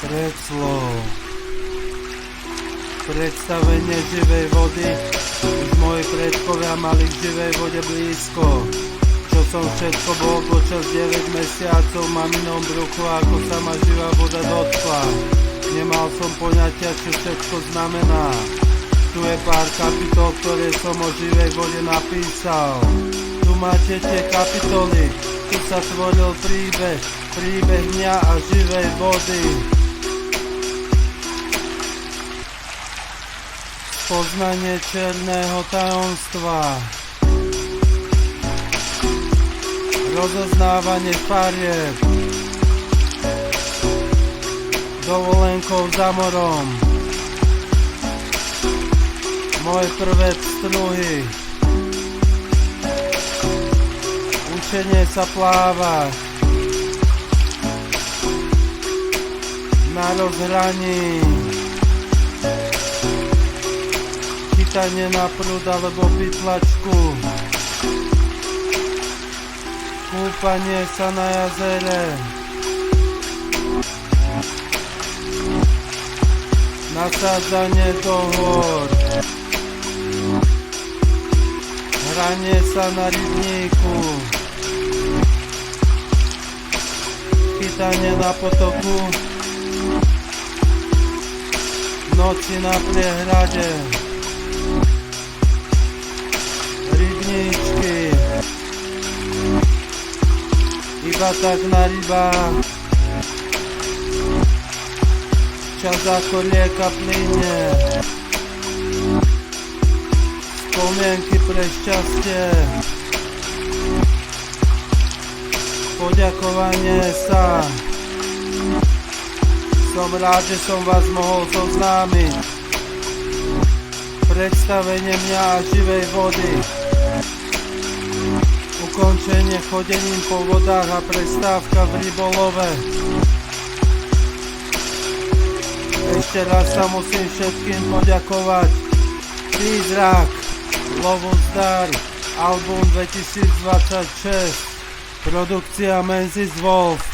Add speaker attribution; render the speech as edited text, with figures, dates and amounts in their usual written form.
Speaker 1: Predslov. Predstavenie živej vody. Už moji predkovia mali k živej vode blízko. Čo som všetko bol počas 9 mesiacov v maminom bruchu, ako sa ma živá voda dotkla. Nemal som poňatia, čo všetko znamená. Tu je pár kapitol, ktoré som o živej vode napísal. Tu máte tie kapitoly. Tu sa tvoril príbeh mňa a živej vody. Poznanie černého tajomstva. Rozoznávanie farieb. Dovolenkou za morom. Moje prvé pstruhy. Učenie sa plávať. Na rozhraní. Chytanie na prúd alebo pytlačku. Kúpanie sa na jazere. Nasádzanie do hôr. Hranie sa na rybníku. Chytanie na potoku. Noci na priehrade. Rybníčky. Iba tak na rybách. Čas ako rieka plynie. Spomienky pre šťastie. Poďakovanie sa. Som rád, že som vás mohol zoznámiť. Predstavenie mňa a živej vody. Ukončenie chodením po vodách a prestávka v rybolove. Ešte raz sa musím všetkým poďakovať. Prízrak, lovu zdar, album 2026, produkcia Menzies Wolf.